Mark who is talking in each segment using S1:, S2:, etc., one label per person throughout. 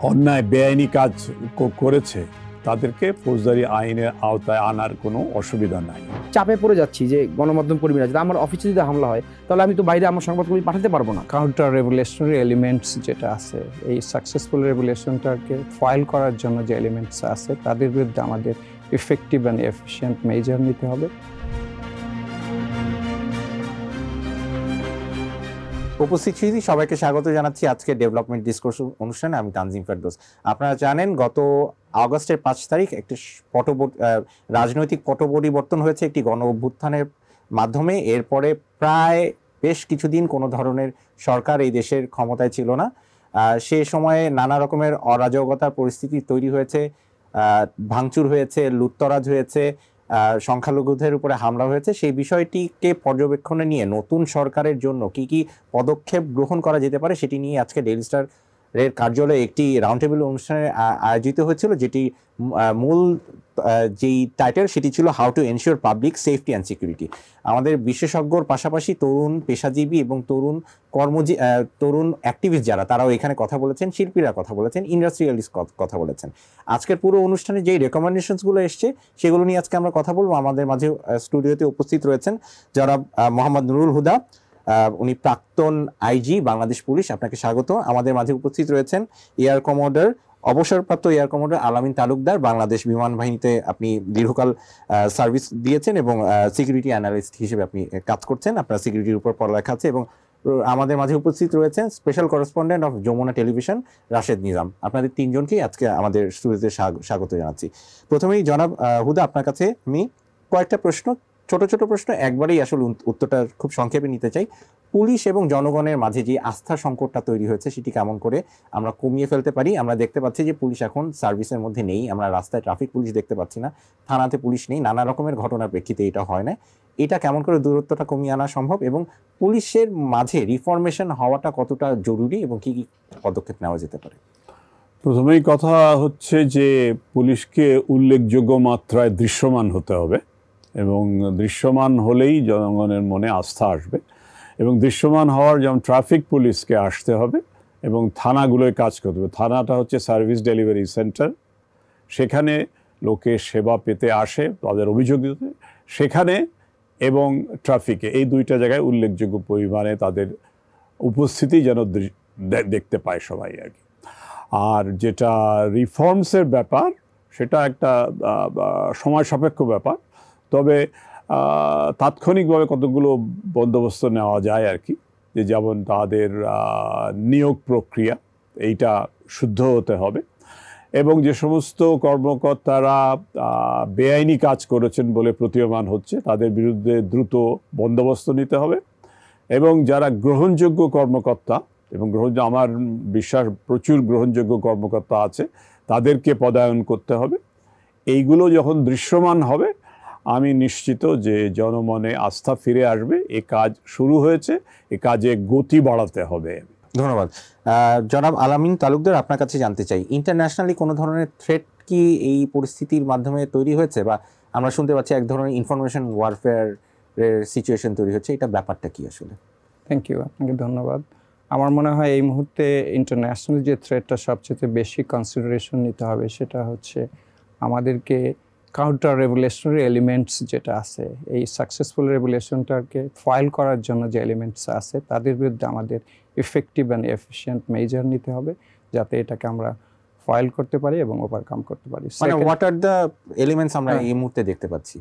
S1: অন্যায় বেআইনি কাজ করেছে তাদেরকে ফৌজদারি আইনের আওতায় আনার কোনো অসুবিধা নাই।
S2: চাপে পড়ে যাচ্ছি যে গণমাধ্যম কর্মীরা যদি আমার অফিসে যদি হামলা হয় তাহলে আমি তো বাইরে আমার সংবাদকর্মী পাঠাতে পারবো না।
S3: কাউন্টার রেভুলেশনারি এলিমেন্টস যেটা আছে, এই সাকসেসফুল রেভুলেশনটাকে ফয়েল করার জন্য যে এলিমেন্টস আছে তাদের বিরুদ্ধে আমাদের ইফেক্টিভ অ্যান্ড এফিশিয়েন্ট মেজার নিতে হবে।
S4: উপস্থিতি সবাইকে স্বাগত জানাচ্ছি আজকে ডেভেলপমেন্ট ডিসকোর্স অনুষ্ঠানে। আমি তানজিম ফেরদৌস। আপনারা জানেন গত আগস্টের 5 তারিখ একটি রাজনৈতিক পট পরিবর্তন হয়েছে একটি গণ অভ্যুত্থানের মাধ্যমে। এরপরে প্রায় বেশ কিছুদিন কোনো ধরনের সরকার এই দেশের ক্ষমতায় ছিল না। সে সময়ে নানা রকমের অরাজকতার পরিস্থিতি তৈরি হয়েছে, ভাঙচুর হয়েছে, লুটতরাজ হয়েছে, সংখ্যালঘুদের উপরে হামলা হয়েছে। সেই বিষয়টিকে পর্যবেক্ষণে নিয়ে নতুন সরকারের জন্য কি কি পদক্ষেপ গ্রহণ করা যেতে পারে সেটি নিয়ে আজকে ডেইলি স্টারের কার্যালয়ে একটি রাউন্ড টেবিল অনুষ্ঠানে আয়োজিত হয়েছিল, যেটি মূল যেই টাইটেল সেটি ছিল how to ensure public safety and security. আমাদের বিশেষজ্ঞর পাশাপাশি তরুণ পেশাজীবী এবং তরুণ অ্যাক্টিভিস্ট যারা, তারাও এখানে কথা বলেছেন, শিল্পীরা কথা বলেছেন, ইন্ডাস্ট্রিয়ালিস্ট কথা বলেছেন। আজকের পুরো অনুষ্ঠানে যেই রেকমেন্ডেশনসগুলো এসছে সেগুলো নিয়ে আজকে আমরা কথা বলবো। আমাদের মাঝে স্টুডিওতে উপস্থিত রয়েছেন যারা মোহাম্মদ নুরুল হুদা, উনি প্রাক্তন আইজি বাংলাদেশ পুলিশ, আপনাকে স্বাগত। আমাদের মাঝে উপস্থিত রয়েছেন এয়ার কমোডর, অবসরপ্রাপ্ত এয়ার কমোডর আলামিন তালুকদার, বাংলাদেশ বিমান বাহিনীতে আপনি দীর্ঘকাল সার্ভিস দিয়েছেন এবং সিকিউরিটি অ্যানালিস্ট হিসেবে আপনি কাজ করছেন, আপনার সিকিউরিটির উপর পড়ালেখা আছে। এবং আমাদের মাঝে উপস্থিত রয়েছেন special correspondent of Jamuna television Rashed Nizam. আপনাদের তিনজনকেই আজকে আমাদের স্টুডিওতে স্বাগত জানাচ্ছি। প্রথমেই জনাব হুদা, আপনার কাছে আমি কয়েকটা প্রশ্ন, ছোট ছোট প্রশ্ন, একবারেই আসলে উত্তরটা খুব সংক্ষেপে নিতে চাই। পুলিশ এবং জনগণের মাঝে যে আস্থার সংকটটা তৈরি হয়েছে সেটি কেমন করে আমরা কমিয়ে ফেলতে পারি? আমরা দেখতে পাচ্ছি যে পুলিশ এখন সার্ভিসের মধ্যে নেই, আমরা রাস্তায় ট্রাফিক পুলিশ দেখতে পাচ্ছি না, থানাতে পুলিশ নেই, নানা রকমের ঘটনার প্রেক্ষিতে এটা হয় না। এটা কেমন করে দূরত্বটা কমিয়ে আনা সম্ভব এবং পুলিশের মাঝে রিফরমেশন হওয়াটা কতটা জরুরি এবং কি কি পদক্ষেপ নেওয়া যেতে পারে?
S1: প্রথমেই কথা হচ্ছে যে পুলিশকে উল্লেখযোগ্য মাত্রায় দৃশ্যমান হতে হবে এবং দৃশ্যমান হলেই জনগণের মনে আস্থা আসবে। এবং দৃশ্যমান হওয়ার যেমন ট্রাফিক পুলিশকে আসতে হবে এবং থানাগুলোয় কাজ করতে হবে। থানাটা হচ্ছে সার্ভিস ডেলিভারি সেন্টার, সেখানে লোকে সেবা পেতে আসে, তাদের অভিযোগ দিতে সেখানে, এবং ট্রাফিকে, এই দুইটা জায়গায় উল্লেখযোগ্য পরিমাণে তাদের উপস্থিতি যেন দেখতে পায় সবাই আর কি। আর যেটা রিফর্মসের ব্যাপার, সেটা একটা সময় সাপেক্ষ ব্যাপার, তবে তাৎক্ষণিকভাবে কতগুলো বন্দোবস্ত নেওয়া যায় আর কি। যে যেমন তাদের নিয়োগ প্রক্রিয়া, এইটা শুদ্ধ হতে হবে এবং যে সমস্ত কর্মকর্তারা বেআইনি কাজ করেছেন বলে প্রতীয়মান হচ্ছে তাদের বিরুদ্ধে দ্রুত বন্দোবস্ত নিতে হবে এবং যারা গ্রহণযোগ্য কর্মকর্তা, এবং আমার বিশ্বাস প্রচুর গ্রহণযোগ্য কর্মকর্তা আছে, তাদেরকে পদায়ন করতে হবে। এইগুলো যখন দৃশ্যমান হবে আমি নিশ্চিত যে জনমনে আস্থা ফিরে আসবে। এ কাজ শুরু হয়েছে, এ কাজে গতি বাড়াতে হবে।
S4: ধন্যবাদ। জনাব আলামিন তালুকদার, আপনার কাছে জানতে চাই, ইন্টারন্যাশনালি কোনো ধরনের থ্রেট কি এই পরিস্থিতির মাধ্যমে তৈরি হয়েছে, বা আমরা শুনতে পাচ্ছি এক ধরনের ইনফরমেশন ওয়ারফেয়ারের সিচুয়েশন তৈরি হচ্ছে, এটা ব্যাপারটা কি আসলে?
S3: থ্যাংক ইউ, আপনাকে ধন্যবাদ। আমার মনে হয় এই মুহূর্তে ইন্টারন্যাশনাল যে থ্রেটটা সবচেয়ে বেশি কনসিডারেশন নিতে হবে সেটা হচ্ছে আমাদেরকে কাউন্টার রেভুলেশনারি এলিমেন্টস যেটা আছে, এই সাকসেসফুল রেভুলেশনটাকে ফয়েল করার জন্য যে এলিমেন্টস আছে তাদের বিরুদ্ধে আমাদের ইফেক্টিভ অ্যান্ড এফিশিয়েন্ট মেজার নিতে হবে যাতে এটাকে আমরা ফয়েল করতে পারি এবং ওভারকাম করতে পারি।
S4: মানে হোয়াট আর দ্য এলিমেন্টস আমরা এই মুহূর্তে দেখতে পাচ্ছি?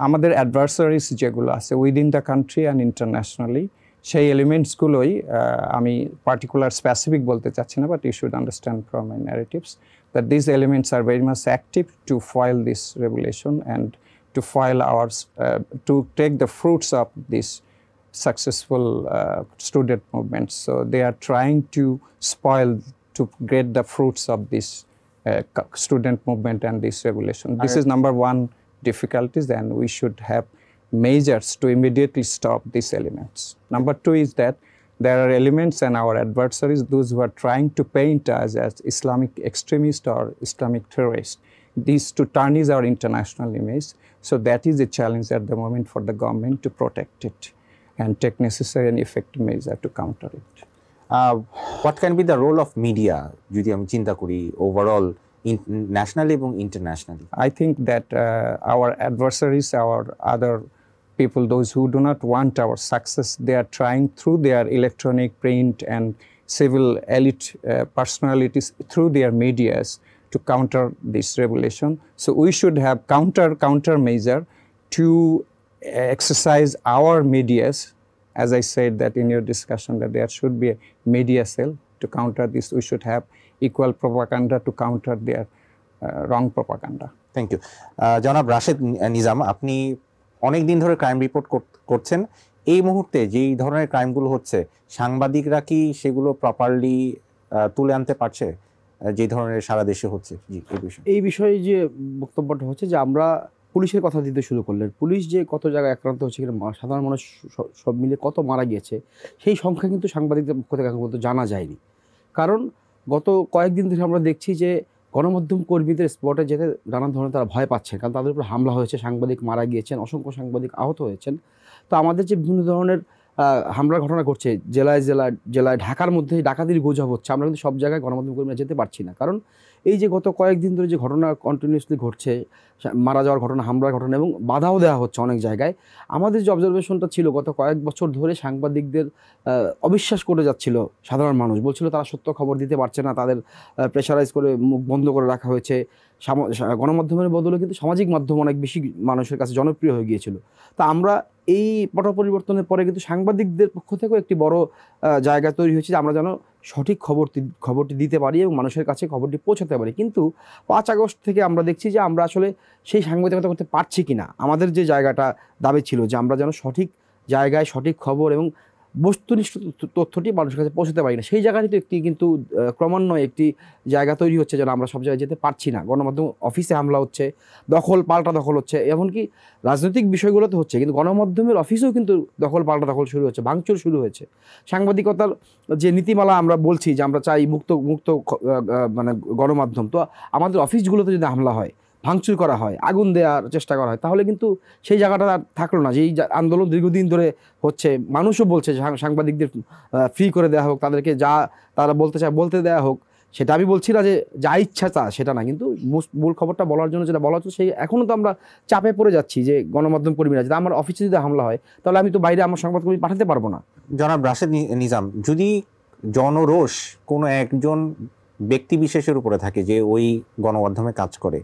S3: আমাদের অ্যাডভার্সারিজ যেগুলো আছে within the country and internationally, সেই এলিমেন্টসগুলোই আমি পার্টিকুলার স্পেসিফিক বলতে চাচ্ছি না, but you should understand from my narratives that these elements are very much active to foil this revolution and to foil to take the fruits of this successful student movement. So they are trying to spoil, to get the fruits of this student movement and this revolution. This is number one difficulties, and we should have measures to immediately stop these elements. Number two is that there are elements in our adversaries, those who are trying to paint us as Islamic extremists or Islamic terrorists, these to tarnish our international image. So that is a challenge at the moment for the government to protect it and take necessary and effective measures to counter it.
S4: What can be the role of media যদি আমি চিন্তা করি overall nationally এবং internationally?
S3: I think that our adversaries, our other people, those who do not want our success, they are trying through their electronic, print, and civil elite personalities through their medias to counter this revolution. So we should have countermeasure to exercise our medias. As I said that in your discussion that there should be a media cell to counter this. We should have equal propaganda to counter their wrong propaganda.
S4: Thank you. জনাব রাশেদ নিজাম, আপনি অনেক দিন ধরে crime report করছেন। এই মুহূর্তে যেই ধরনের ক্রাইমগুলো হচ্ছে, সাংবাদিকরা কি সেগুলো প্রপারলি তুলে আনতে পারছে যে ধরনের সারা দেশে হচ্ছে? জি,
S2: এই বিষয়ে যে বক্তব্যটা হচ্ছে যে আমরা পুলিশের কথা দিতে শুরু করলেন, পুলিশ যে কত জায়গায় আক্রান্ত হচ্ছে, সাধারণ মানুষ সব মিলে কত মারা গিয়েছে, সেই সংখ্যা কিন্তু সাংবাদিকদের পক্ষ থেকে এখন পর্যন্ত জানা যায়নি। কারণ গত কয়েকদিন ধরে আমরা দেখছি যে গণমাধ্যম কর্মীদের স্পটে যেতে নানান ধরনের তারা ভয় পাচ্ছেন, কারণ তাদের উপর হামলা হয়েছে, সাংবাদিক মারা গিয়েছেন, অসংখ্য সাংবাদিক আহত হয়েছেন। তো আমাদের যে বিভিন্ন ধরনের হামলার ঘটনা ঘটছে, জেলায় জেলায় জেলায় ঢাকার মধ্যে ডাকাতির গুজব হচ্ছে, আমরা কিন্তু সব জায়গায় গণমাধ্যম কর্মীরা যেতে পারছি না। কারণ এই যে গত কয়েকদিন ধরে যে ঘটনা কন্টিনিউসলি ঘটছে, মারা যাওয়ার ঘটনা, হামলার ঘটনা, এবং বাধাও দেওয়া হচ্ছে অনেক জায়গায়। আমাদের যে অবজারভেশনটা ছিল গত কয়েক বছর ধরে, সাংবাদিকদের অবিশ্বাস করে যাচ্ছিল সাধারণ মানুষ, বলছিল তারা সত্য খবর দিতে পারছে না, তাদের প্রেশারাইজ করে মুখ বন্ধ করে রাখা হয়েছে। গণমাধ্যমের বদলে কিন্তু সামাজিক মাধ্যম অনেক বেশি মানুষের কাছে জনপ্রিয় হয়ে গিয়েছিল। তা আমরা এই পট পরিবর্তনের পরে কিন্তু সাংবাদিকদের পক্ষ থেকেও একটি বড় জায়গা তৈরি হয়েছে যে আমরা যেন সঠিক খবরটি দিতে পারি এবং মানুষের কাছে খবরটি পৌঁছাতে পারি। কিন্তু 5 আগস্ট থেকে আমরা দেখছি যে আমরা আসলে সেই সাংবাদিকতা করতে পারছি কিনা। আমাদের যে জায়গাটা দাবি ছিল যে আমরা যেন সঠিক জায়গায় সঠিক খবর এবং বস্তুনিষ্ঠ তথ্যটি মানুষের কাছে পৌঁছাতে পারি না, সেই জায়গাটি তো কিন্তু ক্রমান্বয়ে একটি জায়গা তৈরি হচ্ছে যেন আমরা সব জায়গায় যেতে পারছি না। গণমাধ্যম অফিসে হামলা হচ্ছে, পাল্টা দখল হচ্ছে, এমনকি রাজনৈতিক বিষয়গুলোতে হচ্ছে, কিন্তু গণমাধ্যমের অফিসেও কিন্তু পাল্টা দখল শুরু হচ্ছে, ভাঙচুর শুরু হয়েছে। সাংবাদিকতার যে নীতিমালা আমরা বলছি যে আমরা চাই মুক্ত মানে গণমাধ্যম, তো আমাদের অফিসগুলোতে যদি হামলা হয়, ভাঙচুর করা হয়, আগুন দেওয়ার চেষ্টা করা হয়, তাহলে কিন্তু সেই জায়গাটা আর থাকলো না। যেই আন্দোলন দীর্ঘদিন ধরে হচ্ছে, মানুষও বলছে সাংবাদিকদের ফ্রি করে দেওয়া হোক, তাদেরকে যা তারা বলতে চায় বলতে দেওয়া হোক। সেটা আমি বলছি না যে যা ইচ্ছা তা সেটা না, কিন্তু মূল খবরটা বলার জন্য যেটা বলা হচ্ছে সেই এখনও তো আমরা চাপে পড়ে যাচ্ছি যে গণমাধ্যম কর্মীরা, যদি আমার অফিসে যদি হামলা হয় তাহলে আমি তো বাইরে আমার সংবাদকর্মী পাঠাতে পারবো না।
S4: জনাব রাশেদ নিজাম, যদি জনরোষ কোনো একজন ব্যক্তি বিশেষের উপরে থাকে যে ওই গণমাধ্যমে কাজ করে,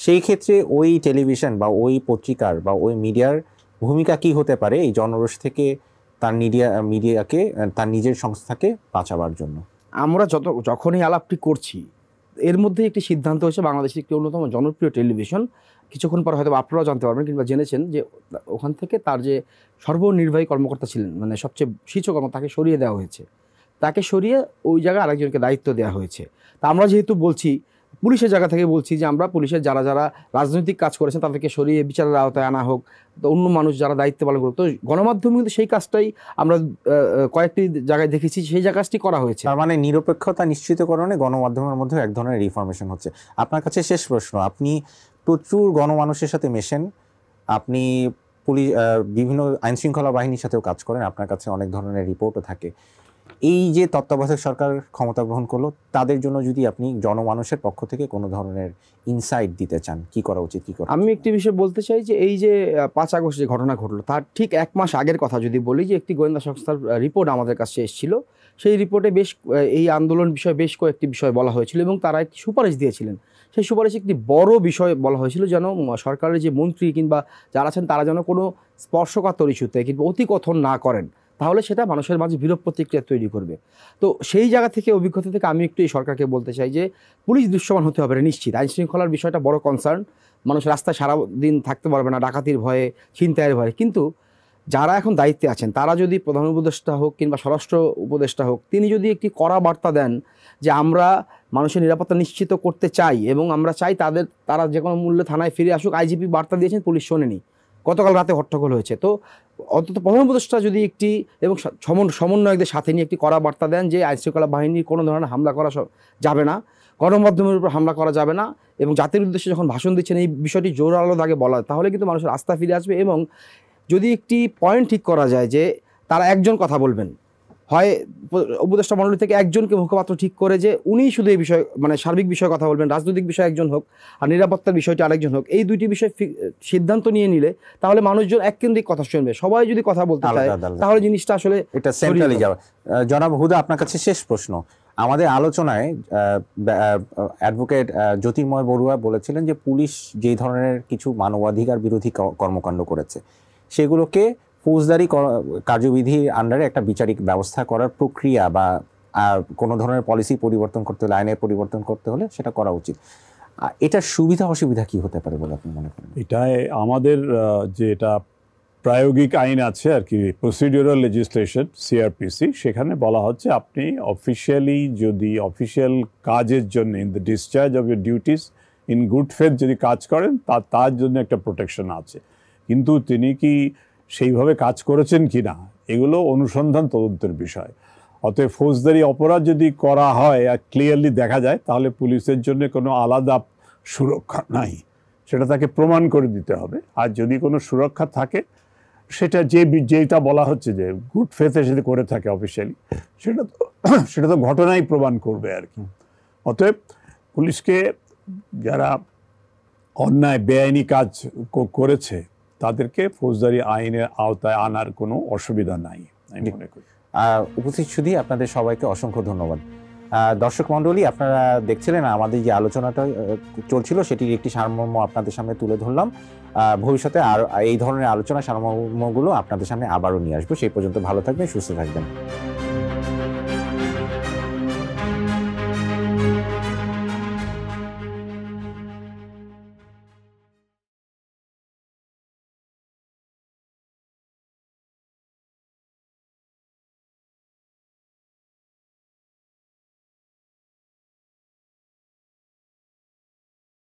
S4: সেই ক্ষেত্রে ওই টেলিভিশন বা ওই পত্রিকার বা ওই মিডিয়ার ভূমিকা কি হতে পারে এই জনরোষ থেকে তার মিডিয়াকে তার নিজের সংস্থাকে বাঁচাবার জন্য?
S2: আমরা যখনই আলাপটি করছি, এর মধ্যে একটি সিদ্ধান্ত হয়েছে, বাংলাদেশের একটি অন্যতম জনপ্রিয় টেলিভিশন, কিছুক্ষণ পর হয়তো আপনারাও জানতে পারবেন কিংবা জেনেছেন যে ওখান থেকে তার যে সর্বনির্বাহী কর্মকর্তা ছিলেন, মানে সবচেয়ে শীর্ষ কর্মকর্তা, তাকে সরিয়ে দেওয়া হয়েছে। তাকে সরিয়ে ওই জায়গায় আরেকজনকে দায়িত্ব দেওয়া হয়েছে। তা আমরা যেহেতু বলছি, পুলিশের জায়গা থেকে বলছি যে আমরা পুলিশের যারা যারা রাজনৈতিক কাজ করেছেন তাদেরকে সরিয়ে বিচারের আওতায় আনা হোক, তো অন্য মানুষ যারা দায়িত্ব পালন করুক। তো গণমাধ্যমে কিন্তু সেই কাজটাই আমরা কয়েকটি জায়গায় দেখেছি, সেই কাজটি করা হয়েছে।
S4: তার মানে নিরপেক্ষতা নিশ্চিতকরণে গণমাধ্যমের মধ্যে এক ধরনের রিফরমেশন হচ্ছে। আপনার কাছে শেষ প্রশ্ন, আপনি প্রচুর গণমানুষের সাথে মেশেন, আপনি বিভিন্ন আইনশৃঙ্খলা বাহিনীর সাথেও কাজ করেন, আপনার কাছে অনেক ধরনের রিপোর্টও থাকে। এই যে তত্ত্বাবধায়ক সরকার ক্ষমতা গ্রহণ করলো, তাদের জন্য যদি আপনি জনমানুষের পক্ষ থেকে কোনো ধরনের ইনসাইট দিতে চান, কি করা উচিত, কি করা?
S2: আমি একটি বিষয় বলতে চাই যে এই যে 5 আগস্ট যে ঘটনা ঘটলো তার ঠিক 1 মাস আগের কথা যদি বলি, যে একটি গোয়েন্দা সংস্থার রিপোর্ট আমাদের কাছে এসেছিল। সেই রিপোর্টে এই আন্দোলন বিষয়ে বেশ কয়েকটি বিষয় বলা হয়েছিল এবং তারা একটি সুপারিশ দিয়েছিলেন। সেই সুপারিশে একটি বড় বিষয় বলা হয়েছিল যেন সরকারের যে মন্ত্রী কিংবা যারা আছেন তারা যেন কোনো স্পর্শকাতর ইস্যুতে কিংবা অতিকথন না করেন, তাহলে সেটা মানুষের মাঝে বিরূপ প্রতিক্রিয়া তৈরি করবে। তো সেই জায়গা থেকে, অভিজ্ঞতা থেকে আমি একটু এই সরকারকে বলতে চাই যে পুলিশ দৃশ্যমান হতে হবে নিশ্চিত। আইন শৃঙ্খলার বিষয়টা বড় কনসার্ন, মানুষ রাস্তায় সারাদিন থাকতে পারবে না ডাকাতির ভয়ে, ছিনতাইয়ের ভয়ে, কিন্তু যারা এখন দায়িত্বে আছেন তারা যদি প্রধান উপদেষ্টা হোক কিংবা স্বরাষ্ট্র উপদেষ্টা হোক, তিনি যদি একটি কড়া বার্তা দেন যে আমরা মানুষের নিরাপত্তা নিশ্চিত করতে চাই এবং আমরা চাই তারা যে কোনো মূল্যে থানায় ফিরে আসুক। আইজিপি বার্তা দিয়েছেন, পুলিশ শোনেনি, গতকাল রাতে হট্টগোল হয়েছে। তো অন্তত প্রধান উপদেষ্টা যদি একটি এবং সমন্বয়কদের সাথে নিয়ে একটি কড়া বার্তা দেন যে আইনশৃঙ্খলা বাহিনীর কোনো ধরনের হামলা করা যাবে না, গণমাধ্যমের উপর হামলা করা যাবে না, এবং জাতির উদ্দেশ্যে যখন ভাষণ দিচ্ছেন এই বিষয়টি জোরালো দাগে বলা, তাহলে কিন্তু মানুষের আস্থা ফিরে আসবে। এবং যদি একটি পয়েন্ট ঠিক করা যায় যে তারা একজন কথা বলবেন, হয় উপদেষ্টা মণ্ডলী থেকে একজনকে মুখপাত্র ঠিক করে যে উনি শুধু এই বিষয় মানে সার্বিক বিষয়ে কথা বলবেন, রাজনৈতিক বিষয়ে একজন হোক আর নিরাপত্তার বিষয়টি আরেকজন হোক, এই দুইটি বিষয় সিদ্ধান্ত নিয়ে নিলে তাহলে মানুষজন এককেন্দ্রিক কথা শুনবে। সবাই যদি কথা বলতে চায় তাহলে জিনিসটা আসলে
S4: এটা সেন্ট্রালি যাবে। জনাব হুদা, আপনার কাছে শেষ প্রশ্ন। আমাদের আলোচনায় অ্যাডভোকেট জ্যোতির্ময় বড়ুয়া বলেছিলেন যে পুলিশ যেই ধরনের কিছু মানবাধিকার বিরোধী কর্মকাণ্ড করেছে সেগুলোকে ফৌজদারি কার্যবিধির আন্ডারে একটা বিচারিক ব্যবস্থা করার প্রক্রিয়া বা কোনো ধরনের পলিসি পরিবর্তন করতে হলে, আইনের পরিবর্তন করতে হলে সেটা করা উচিত। এটার সুবিধা অসুবিধা কি হতে পারে বলে আপনি মনে করেন?
S1: এটাই আমাদের যে এটা প্রায়োগিক আইন আছে আর কি, প্রসিডিউরাল লেজিসলেশন সিআরপিসি, সেখানে বলা হচ্ছে আপনি অফিসিয়ালি যদি অফিসিয়াল কাজের জন্য in the discharge of your duties in good faith যদি কাজ করেন তার জন্য একটা প্রোটেকশন আছে, কিন্তু তিনি কি সেইভাবে কাজ করেছেন কি না এগুলো অনুসন্ধান তদন্তের বিষয়। অতএব ফৌজদারি অপরাধ যদি করা হয় আর ক্লিয়ারলি দেখা যায় তাহলে পুলিশের জন্য কোনো আলাদা সুরক্ষা নাই, সেটা তাকে প্রমাণ করে দিতে হবে। আর যদি কোনো সুরক্ষা থাকে সেটা যেটা বলা হচ্ছে যে গুড ফেথে যদি করে থাকে অফিসিয়ালি, সেটা তো ঘটনাই প্রমাণ করবে আর কি। অতএব পুলিশকে যারা অন্যায় বেআইনি কাজ করেছে তাদেরকে ফৌজদারি আইনের আওতায় আনার কোনো অসুবিধা নাই আমি মনে করি।
S4: উপস্থিত শুধু আপনাদের সবাইকে অসংখ্য ধন্যবাদ। দর্শক মণ্ডলী, আপনারা দেখছিলেন আমাদের যে আলোচনাটা চলছিল সেটির একটি সারমর্ম আপনাদের সামনে তুলে ধরলাম। ভবিষ্যতে আর এই ধরনের আলোচনা সারমর্মগুলো আপনাদের সামনে আবারও নিয়ে আসবো। সেই পর্যন্ত ভালো থাকবেন, সুস্থ থাকবেন।